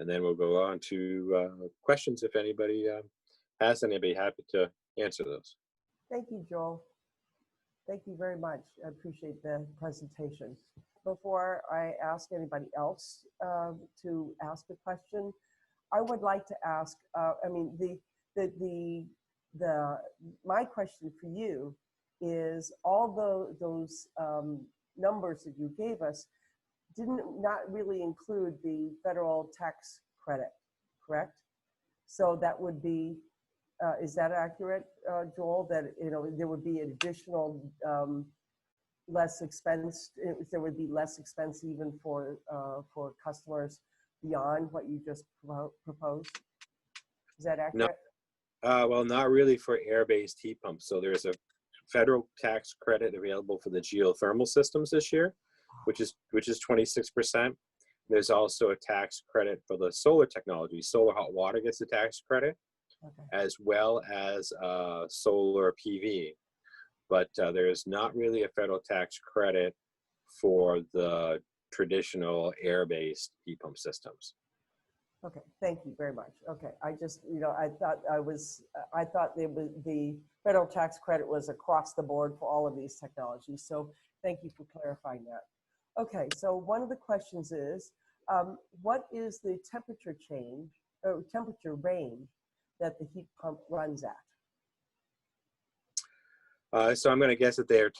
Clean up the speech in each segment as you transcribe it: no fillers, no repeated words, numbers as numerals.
and then we'll go on to questions if anybody has any. I'd be happy to answer those. Thank you, Joel. Thank you very much. I appreciate the presentation. Before I ask anybody else to ask a question, I would like to ask, my question for you is, all those numbers that you gave us not really include the federal tax credit, correct? So that would be, is that accurate, Joel? That there would be additional less expense. There would be less expense even for customers beyond what you just proposed. Is that accurate? No, well, not really for air-based heat pumps. So there's a federal tax credit available for the geothermal systems this year, which is 26%. There's also a tax credit for the solar technology. Solar hot water gets a tax credit, okay, as well as solar PV. But there's not really a federal tax credit for the traditional air-based heat pump systems. Okay, thank you very much. Okay, I just, I thought the federal tax credit was across the board for all of these technologies. So thank you for clarifying that. Okay, so one of the questions is, what is the temperature range that the heat pump runs at? So I'm going to guess that they are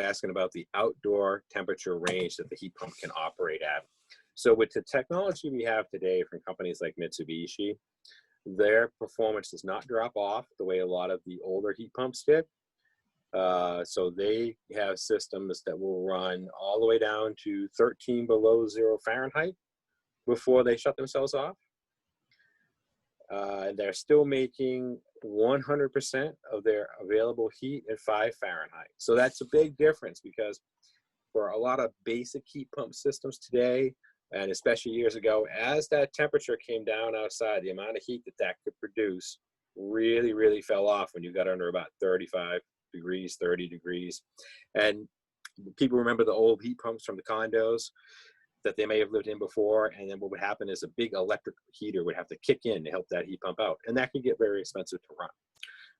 asking about the outdoor temperature range that the heat pump can operate at. So with the technology we have today from companies like Mitsubishi, their performance does not drop off the way a lot of the older heat pumps did. So they have systems that will run all the way down to 13 below 0 Fahrenheit before they shut themselves off. They're still making 100% of their available heat at 5 Fahrenheit. So that's a big difference, because for a lot of basic heat pump systems today, and especially years ago, as that temperature came down outside, the amount of heat that could produce really, really fell off when you got under about 35 degrees, 30 degrees. And people remember the old heat pumps from the condos that they may have lived in before, and then what would happen is a big electric heater would have to kick in to help that heat pump out, and that can get very expensive to run.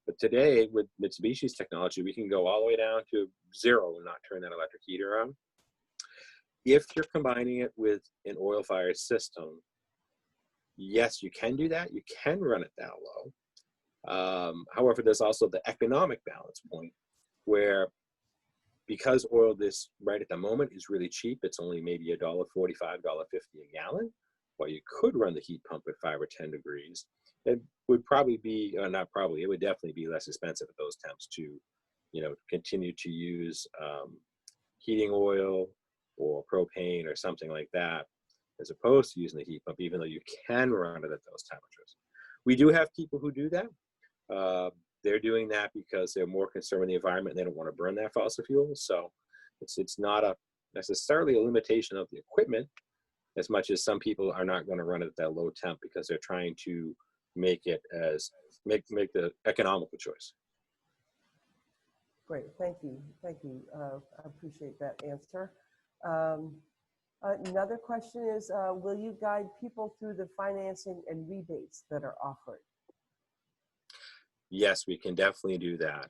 But today, with Mitsubishi's technology, we can go all the way down to 0 and not turn that electric heater on. If you're combining it with an oil-fired system, yes, you can do that. You can run it that low. However, there's also the economic balance point where, because oil this right at the moment is really cheap, it's only maybe $1.45, $1.50 a gallon, while you could run the heat pump at 5 or 10 degrees, it would probably be, not probably, it would definitely be less expensive at those temps to, continue to use heating oil or propane or something like that, as opposed to using the heat pump, even though you can run it at those temperatures. We do have people who do that. They're doing that because they're more concerned with the environment and they don't want to burn that fossil fuel. So it's not necessarily a limitation of the equipment, as much as some people are not going to run it at that low temp because they're trying to make it make the economical choice. Great, thank you. I appreciate that answer. Another question is, will you guide people through the financing and rebates that are offered? Yes, we can definitely do that.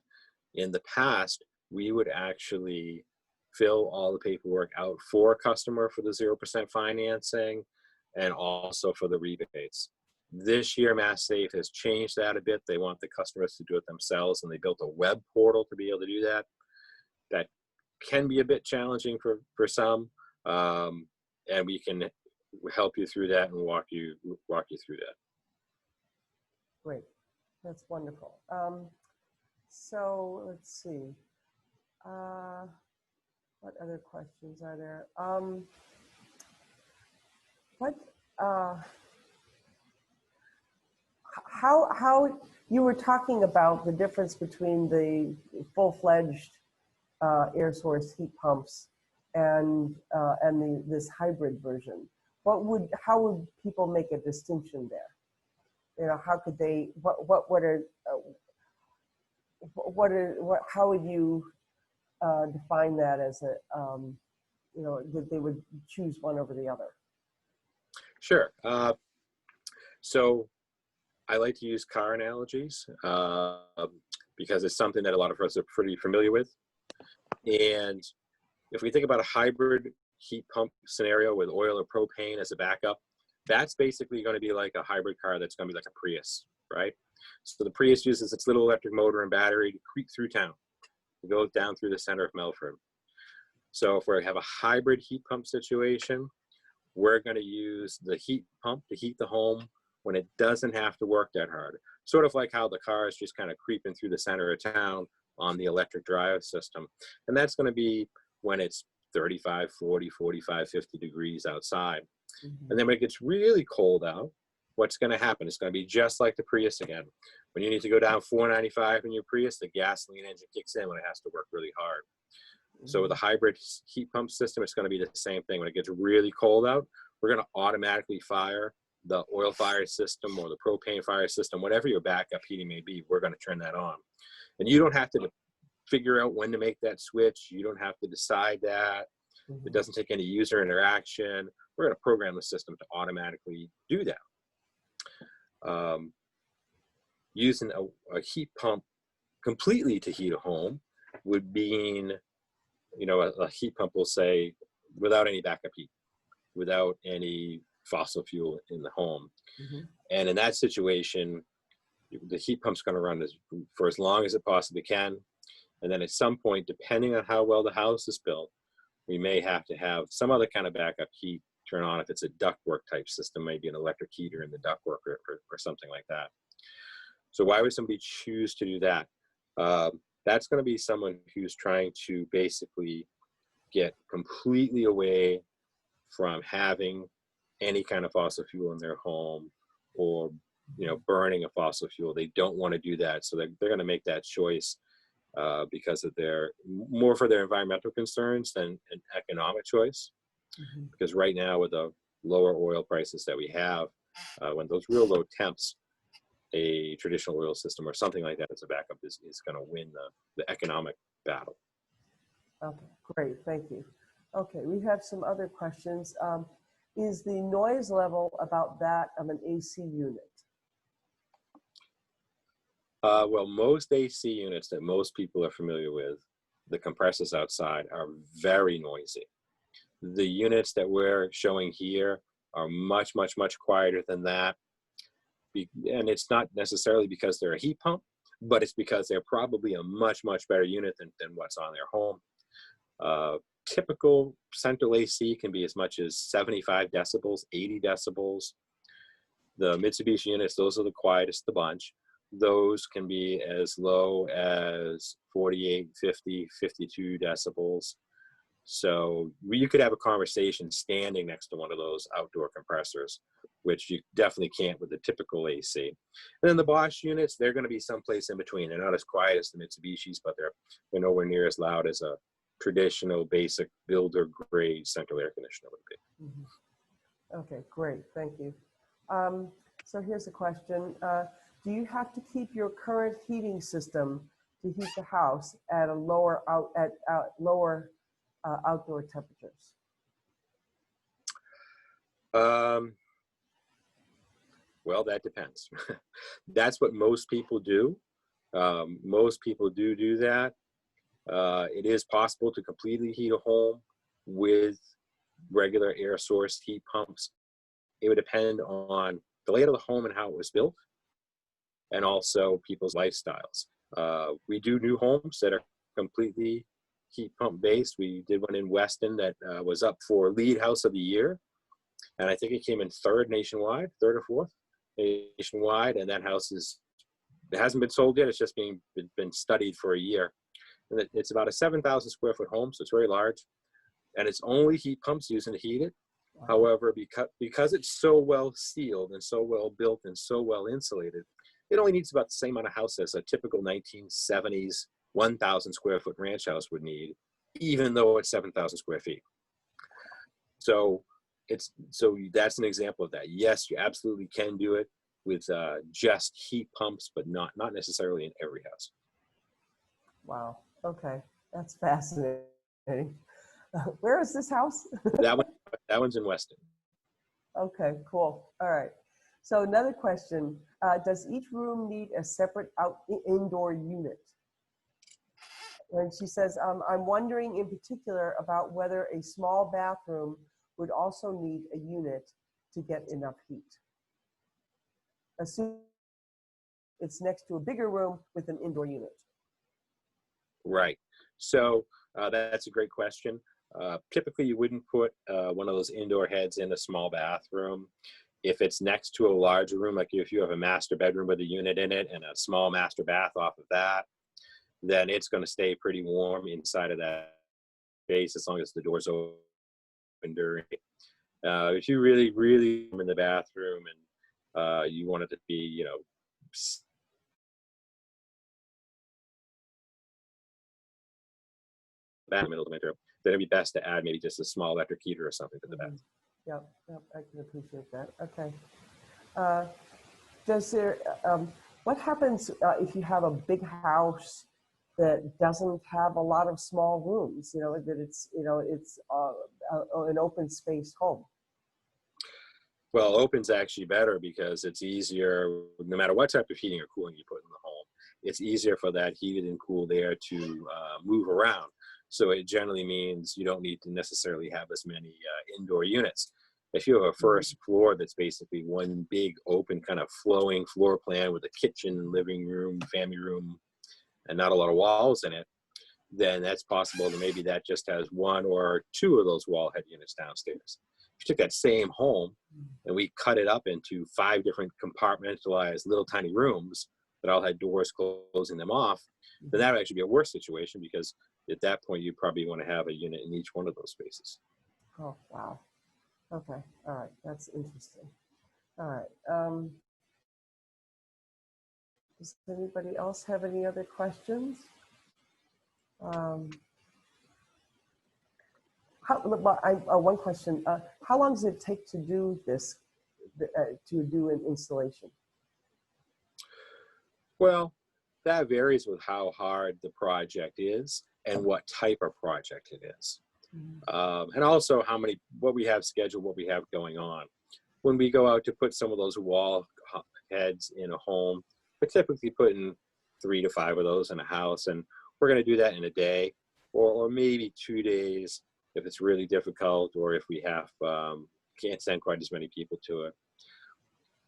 In the past, we would actually fill all the paperwork out for a customer for the 0% financing and also for the rebates. This year, MassSafe has changed that a bit. They want the customers to do it themselves, and they built a web portal to be able to do that. That can be a bit challenging for some, and we can help you through that and walk you through that. Great, that's wonderful. So let's see, what other questions are there? How you were talking about the difference between the full-fledged air source heat pumps and this hybrid version. How would people make a distinction there? How could they? How would you define that as that they would choose one over the other? Sure. So I like to use car analogies because it's something that a lot of us are pretty familiar with. And if we think about a hybrid heat pump scenario with oil or propane as a backup, that's basically going to be like a hybrid car that's going to be like a Prius, right? So the Prius uses its little electric motor and battery to creep through town. It goes down through the center of Melford. So if we have a hybrid heat pump situation, we're going to use the heat pump to heat the home when it doesn't have to work that hard. Sort of like how the car is just kind of creeping through the center of town on the electric drive system. And that's going to be when it's 35, 40, 45, 50 degrees outside. Mhm. And then when it gets really cold out, what's going to happen? It's going to be just like the Prius again. When you need to go down 495 in your Prius, the gasoline engine kicks in when it has to work really hard. So with a hybrid heat pump system, it's going to be the same thing. When it gets really cold out, we're going to automatically fire the oil fire system or the propane fire system, whatever your backup heating may be, we're going to turn that on. And you don't have to figure out when to make that switch. You don't have to decide that. It doesn't take any user interaction. We're going to program the system to automatically do that. Using a heat pump completely to heat a home would mean, you know, a heat pump will say without any backup heat, without any fossil fuel in the home. Mm-hmm. And in that situation, the heat pump's going to run for as long as it possibly can. And then at some point, depending on how well the house is built, we may have to have some other kind of backup heat turn on if it's a ductwork type system, maybe an electric heater in the ductwork or something like that. So why would somebody choose to do that? That's going to be someone who's trying to basically get completely away from having any kind of fossil fuel in their home or, you know, burning a fossil fuel. They don't want to do that. So they're going to make that choice because of more for their environmental concerns than an economic choice. Mm-hmm. Because right now with the lower oil prices that we have, when those real low temps, a traditional oil system or something like that as a backup is going to win the economic battle. Okay, great, thank you. Okay, we have some other questions. Is the noise level about that of an AC unit? Well, most AC units that most people are familiar with, the compressors outside are very noisy. The units that we're showing here are much, much, much quieter than that. And it's not necessarily because they're a heat pump, but it's because they're probably a much, much better unit than what's on their home. Typical central AC can be as much as 75 decibels, 80 decibels. The Mitsubishi units, those are the quietest of the bunch. Those can be as low as 48, 50, 52 decibels. So you could have a conversation standing next to one of those outdoor compressors, which you definitely can't with the typical AC. And then the Bosch units, they're going to be someplace in between. They're not as quiet as the Mitsubishis, but they're nowhere near as loud as a traditional basic builder grade central air conditioner would be. Mm-hmm. Okay, great, thank you. So here's a question. Do you have to keep your current heating system to heat the house at a lower outdoor temperatures? Well, that depends. That's what most people do. Most people do that. It is possible to completely heat a home with regular air source heat pumps. It would depend on the layout of the home and how it was built, and also people's lifestyles. We do new homes that are completely heat pump based. We did one in Weston that was up for lead house of the year. And I think it came in third or fourth nationwide. And that house it hasn't been sold yet. It's just been studied for a year. And it's about a 7,000 square foot home. So it's very large. And it's only heat pumps using to heat it. Wow. However, because it's so well sealed and so well built and so well insulated, it only needs about the same amount of house as a typical 1970s 1,000 square foot ranch house would need, even though it's 7,000 square feet. So that's an example of that. Yes, you absolutely can do it with just heat pumps, but not necessarily in every house. Wow. Okay, that's fascinating. Where is this house? that one's in Weston. Okay, cool. All right. So another question, does each room need a separate indoor unit? And she says, I'm wondering in particular about whether a small bathroom would also need a unit to get enough heat. Assume it's next to a bigger room with an indoor unit. Right. So that's a great question. Typically, you wouldn't put one of those indoor heads in a small bathroom. If it's next to a larger room, like if you have a master bedroom with a unit in it and a small master bath off of that, then it's going to stay pretty warm inside of that space as long as the door's open during. If you really, really in the bathroom and you want it to be, you know, in the middle of the winter, then it'd be best to add maybe just a small electric heater or something to the bath. Yep, I can appreciate that. Okay. What happens if you have a big house that doesn't have a lot of small rooms, you know, that it's an open space home? Well, open's actually better because it's easier, no matter what type of heating or cooling you put in the home, it's easier for that heated and cooled air to move around. So it generally means you don't need to necessarily have as many indoor units. If you have a first floor that's basically one big open kind of flowing floor plan with a kitchen, living room, family room, and not a lot of walls in it, then that's possible that maybe that just has one or two of those wall head units downstairs. If you took that same home and we cut it up into 5 different compartmentalized little tiny rooms that all had doors closing them off, then that would actually be a worse situation because at that point you probably want to have a unit in each one of those spaces. Oh, wow. Okay. All right. That's interesting. All right. Does anybody else have any other questions? One question. How long does it take to do this, to do an installation? Well, that varies with how hard the project is and what type of project it is. And also what we have scheduled, what we have going on. When we go out to put some of those wall heads in a home, we're typically putting 3 to 5 of those in a house, and we're going to do that in a day or maybe 2 days if it's really difficult or if we have can't send quite as many people to it.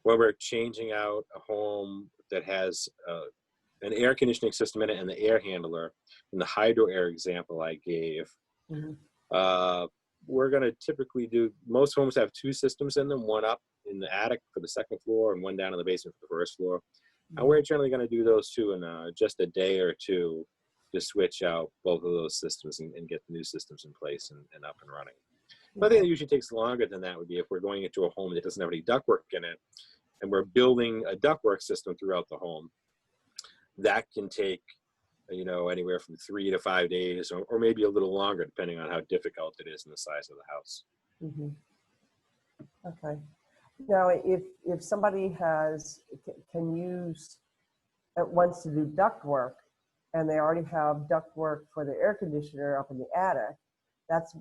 When we're changing out a home that has an air conditioning system in it and the air handler, in the hydro air example I gave, we're going to typically do, most homes have 2 systems in them, one up in the attic for the second floor and one down in the basement for the first floor. And we're generally going to do those 2 in just a day or 2 to switch out both of those systems and get the new systems in place and up and running. But I think it usually takes longer than that would be if we're going into a home that doesn't have any ductwork in it and we're building a ductwork system throughout the home. That can take, you know, anywhere from 3 to 5 days or maybe a little longer depending on how difficult it is and the size of the house. Okay. Now, if somebody wants to do ductwork and they already have ductwork for the air conditioner up in the attic, that's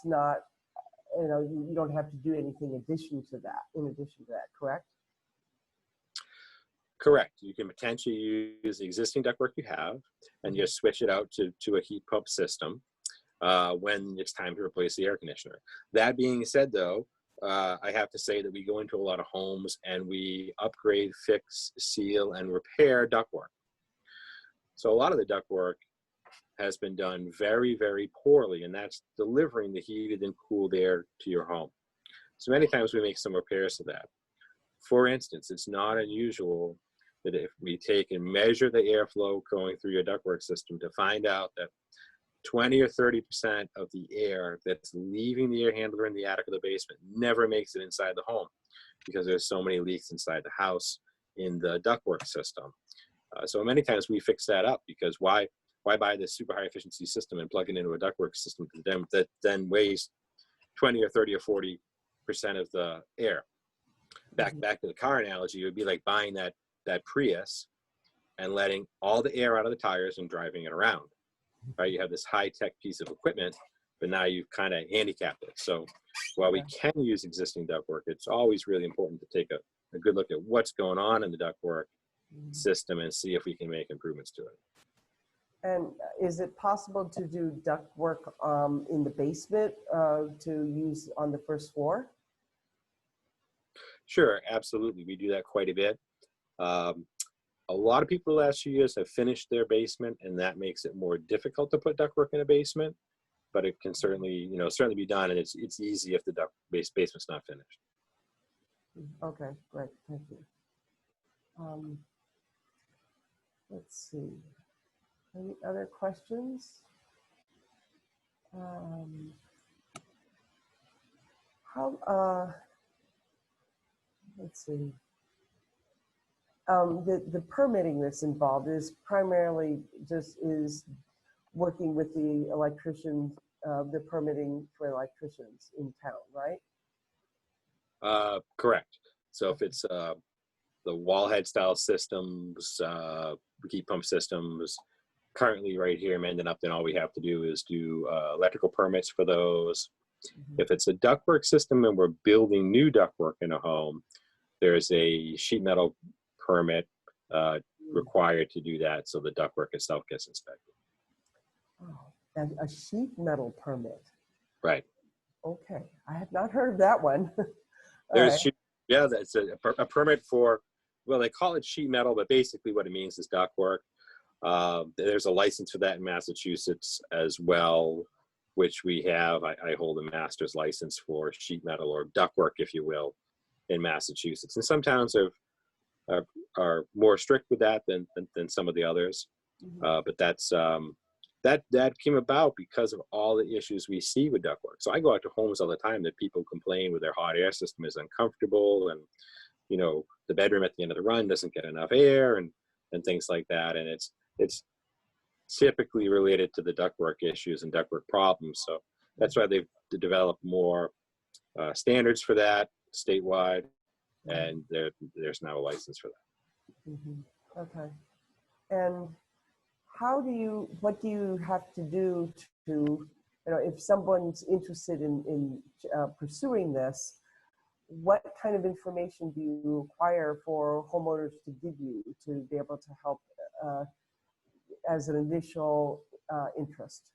not, you know, you don't have to do anything in addition to that, correct? Correct. You can potentially use the existing ductwork you have and just switch it out to a heat pump system when it's time to replace the air conditioner. That being said, though, I have to say that we go into a lot of homes and we upgrade, fix, seal, and repair ductwork. So a lot of the ductwork has been done very, very poorly, and that's delivering the heated and cooled air to your home. So many times we make some repairs to that. For instance, it's not unusual that if we take and measure the airflow going through your ductwork system to find out that 20 or 30% of the air that's leaving the air handler in the attic or the basement never makes it inside the home because there's so many leaks inside the house in the ductwork system. So many times we fix that up because why buy this super high efficiency system and plug it into a ductwork system that then weighs 20 or 30 or 40% of the air. Back to the car analogy, it would be like buying that Prius and letting all the air out of the tires and driving it around. Right? You have this high-tech piece of equipment, but now you've kind of handicapped it. So while we Yeah. can use existing ductwork, it's always really important to take a good look at what's going on in the ductwork Mhm. system and see if we can make improvements to it. And is it possible to do duct work in the basement to use on the first floor? Sure, absolutely. We do that quite a bit. Um, a lot of people the last few years have finished their basement, and that makes it more difficult to put ductwork in a basement. But it can certainly, certainly be done, and it's easy if the basement's not finished. Okay, great, thank you. Um, let's see. Any other questions? Um, let's see. The permitting that's involved is primarily just is working with the electricians, the permitting for electricians in town, right? Correct. So if it's the wallhead style systems, heat pump systems, currently right here in Mendon-Upton, all we have to do is do electrical permits for those. Mhm. If it's a ductwork system and we're building new ductwork in a home, there's a sheet metal permit required to do that, so the ductwork itself gets inspected. Oh, and a sheet metal permit. Right. Okay, I have not heard of that one. All There's right. yeah, that's a permit for, well, they call it sheet metal, but basically what it means is ductwork. There's a license for that in Massachusetts as well, which we have. I hold a master's license for sheet metal, or ductwork, if you will, in Massachusetts. And some towns are more strict with that than some of the others. Mhm. But that came about because of all the issues we see with ductwork. So I go out to homes all the time that people complain with their hot air system is uncomfortable, and the bedroom at the end of the run doesn't get enough air, and things like that. And it's typically related to the ductwork issues and ductwork problems. So that's why they've developed more standards for that statewide, and there's now a license for that. Mhm. Okay. And what do you have to do to, if someone's interested in pursuing this, what kind of information do you require for homeowners to give you to be able to help as an initial interest?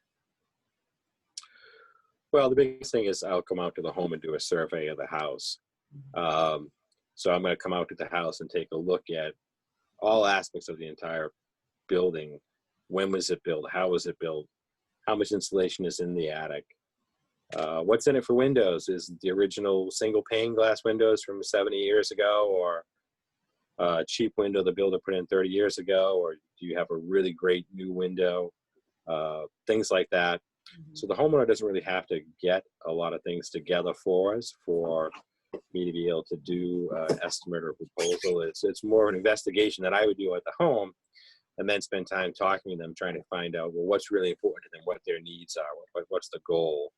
Well, the biggest thing is I'll come out to the home and do a survey of the house. Um, so I'm going to come out to the house and take a look at all aspects of the entire building. When was it built? How was it built? How much insulation is in the attic? What's in it for windows? Is the original single pane glass windows from 70 years ago, or a cheap window the builder put in 30 years ago, or do you have a really great new window? Things like that. So the homeowner doesn't really have to get a lot of things together for us for me to be able to do estimate or proposal. It's more of an investigation that I would do at the home, and then spend time talking to them, trying to find out, well, what's really important to them, what their needs are, what's the goal.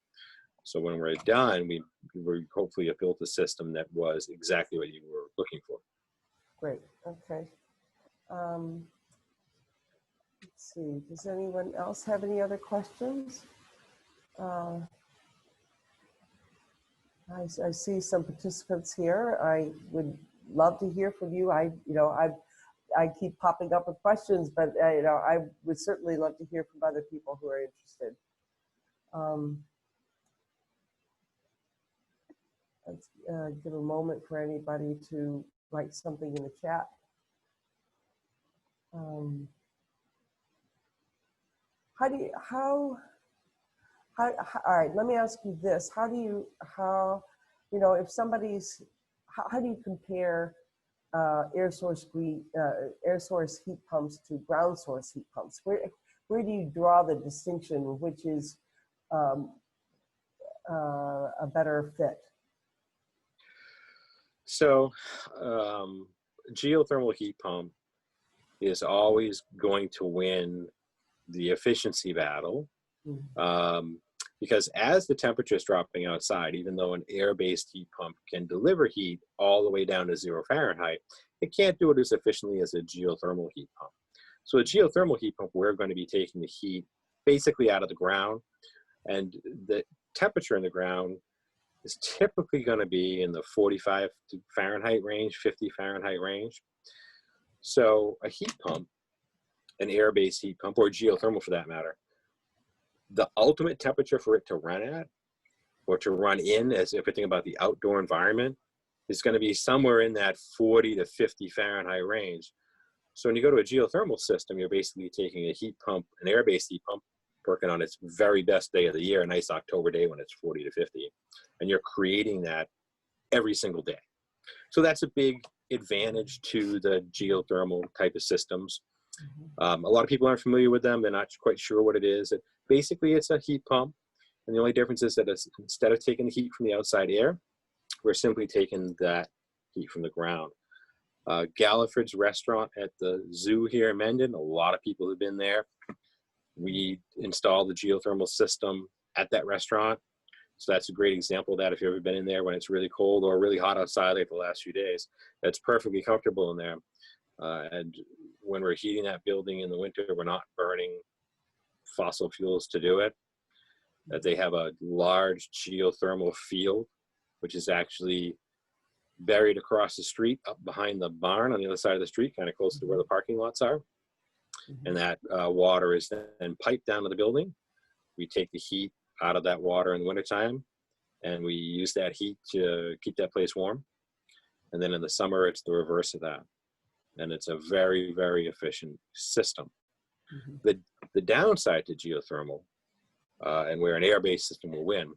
So when we're done, we hopefully have built a system that was exactly what you were looking for. Great. Okay. Let's see. Does anyone else have any other questions? I see some participants here. I would love to hear from you. I keep popping up with questions, but I would certainly love to hear from other people who are interested. Let's give a moment for anybody to write something in the chat. All right, let me ask you this. How do you compare air source heat pumps to ground source heat pumps? Where do you draw the distinction, which is a better fit? So geothermal heat pump is always going to win the efficiency battle. Because as the temperature is dropping outside, even though an air-based heat pump can deliver heat all the way down to 0 Fahrenheit, it can't do it as efficiently as a geothermal heat pump. So a geothermal heat pump, we're going to be taking the heat basically out of the ground, and the temperature in the ground is typically going to be in the 45 Fahrenheit range, 50 Fahrenheit range. So a heat pump, an air-based heat pump, or geothermal for that matter, the ultimate temperature for it to run at, or to run in, as if we think about the outdoor environment, is going to be somewhere in that 40 to 50 Fahrenheit range. So when you go to a geothermal system, you're basically taking a heat pump, an air-based heat pump, working on its very best day of the year, a nice October day when it's 40 to 50, and you're creating that every single day. So that's a big advantage to the geothermal type of systems. A lot of people aren't familiar with them. They're not quite sure what it is. Basically, it's a heat pump, and the only difference is that instead of taking the heat from the outside air, we're simply taking that heat from the ground. Galliford's restaurant at the zoo here in Mendon, a lot of people have been there. We installed the geothermal system at that restaurant. So that's a great example of that. If you've ever been in there when it's really cold or really hot outside like the last few days, that's perfectly comfortable in there. And when we're heating that building in the winter, we're not burning fossil fuels to do it. That they have a large geothermal field, which is actually buried across the street up behind the barn on the other side of the street, kind of close to where the parking lots are. And that water is then piped down to the building. We take the heat out of that water in the wintertime, and we use that heat to keep that place warm. And then in the summer, it's the reverse of that. And it's a very, very efficient system. The downside to geothermal, and where an air-based system will win,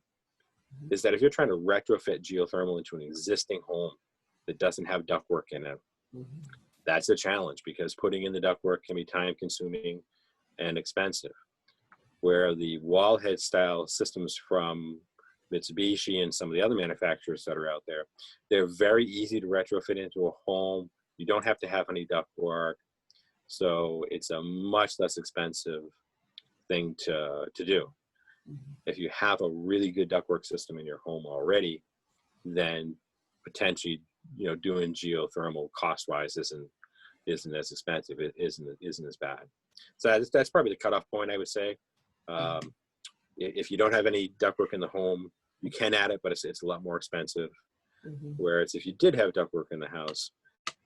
is that if you're trying to retrofit geothermal into an existing home that doesn't have ductwork in it, that's a challenge, because putting in the ductwork can be time-consuming and expensive. Where the wallhead style systems from Mitsubishi and some of the other manufacturers that are out there, they're very easy to retrofit into a home. You don't have to have any ductwork, so it's a much less expensive thing to do. If you have a really good ductwork system in your home already, then potentially, doing geothermal cost-wise isn't as expensive. It isn't as bad. So that's probably the cutoff point, I would say. If you don't have any ductwork in the home, you can add it, but it's a lot more expensive. Whereas if you did have ductwork in the house,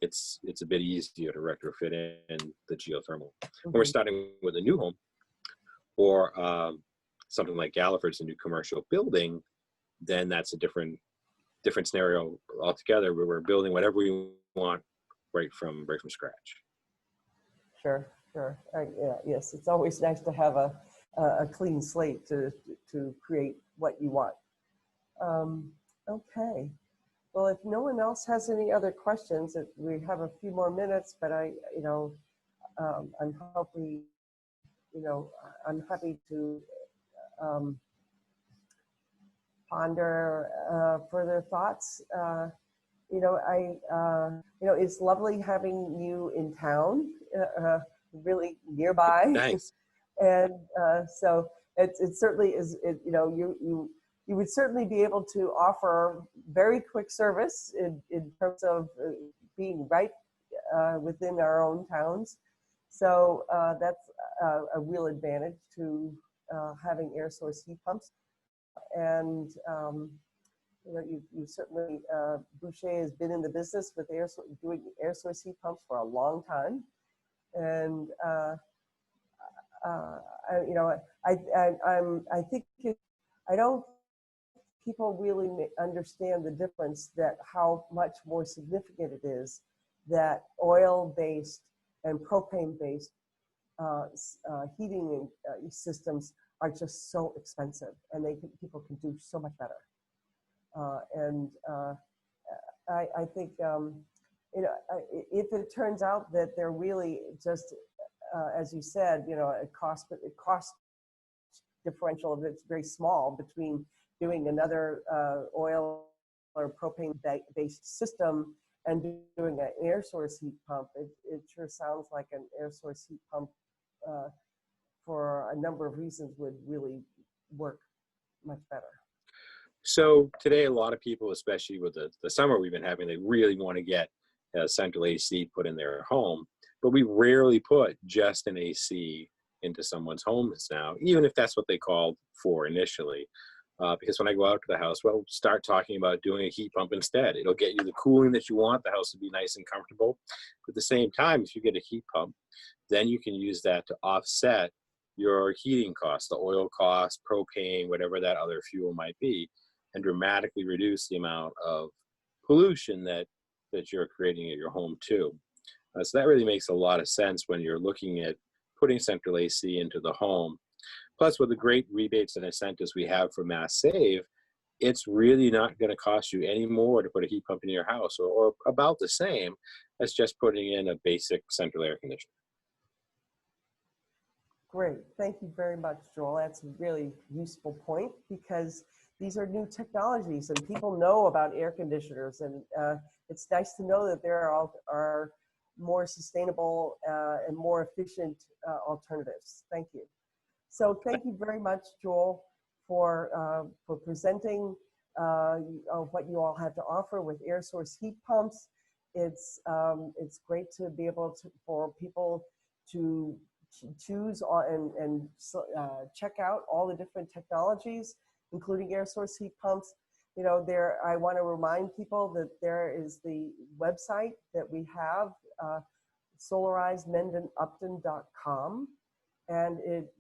it's a bit easier to retrofit in the geothermal. When we're starting with a new home, or something like Galliford's, a new commercial building, then that's a different scenario altogether, where we're building whatever we want right from scratch. Sure. Yes, it's always nice to have a clean slate to create what you want. Okay. Well, if no one else has any other questions, we have a few more minutes, but I'm happy to ponder further thoughts. It's lovely having you in town, really nearby. Thanks. And so it certainly is. You would certainly be able to offer very quick service in terms of being right within our own towns. So that's a real advantage to having air source heat pumps. And you certainly, Boucher has been in the business with doing air source heat pumps for a long time. And I think people really understand the difference, that how much more significant it is that oil-based and propane-based heating systems are just so expensive, and people can do so much better. I think if it turns out that they're really just, as you said, a cost differential of it's very small between doing another oil or propane-based system and doing an air source heat pump. It sure sounds like an air source heat pump, for a number of reasons, would really work much better. So today, a lot of people, especially with the summer we've been having, they really want to get a central AC put in their home, but we rarely put just an AC into someone's homes now, even if that's what they called for initially. because when I go out to the house, well, start talking about doing a heat pump instead. It'll get you the cooling that you want. The house will be nice and comfortable. But at the same time, if you get a heat pump, then you can use that to offset your heating costs, the oil costs, propane, whatever that other fuel might be, and dramatically reduce the amount of pollution that you're creating at your home too. So that really makes a lot of sense when you're looking at putting central AC into the home. Plus, with the great rebates and incentives we have for Mass Save, it's really not going to cost you any more to put a heat pump in your house, or about the same as just putting in a basic central air conditioner. Great. Thank you very much, Joel. That's a really useful point because these are new technologies and people know about air conditioners, and it's nice to know that there are more sustainable and more efficient alternatives. Thank you. So thank you very much, Joel, for presenting what you all have to offer with air source heat pumps. It's great to be able to, for people to choose and check out all the different technologies, including air source heat pumps. You know, I want to remind people that there is the website that we have, solarize-mendon-upton.com, and it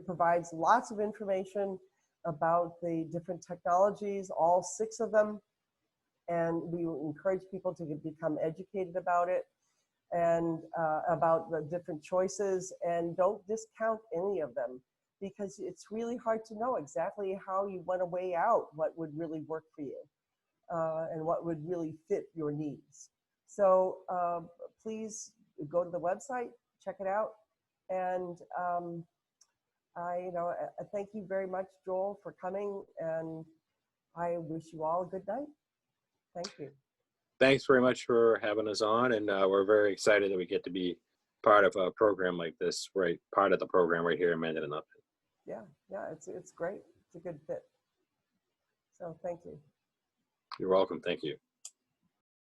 provides lots of information about the different technologies, all 6 of them, and we encourage people to become educated about it and about the different choices, and don't discount any of them because it's really hard to know exactly how you want to weigh out what would really work for you and what would really fit your needs. So please go to the website, check it out, and I thank you very much, Joel, for coming, and I wish you all a good night. Thank you. Thanks very much for having us on, and we're very excited that we get to be part of a program like this, right? Part of the program right here in Mendon-Upton. Yeah, it's great. It's a good fit. So thank you. You're welcome. Thank you.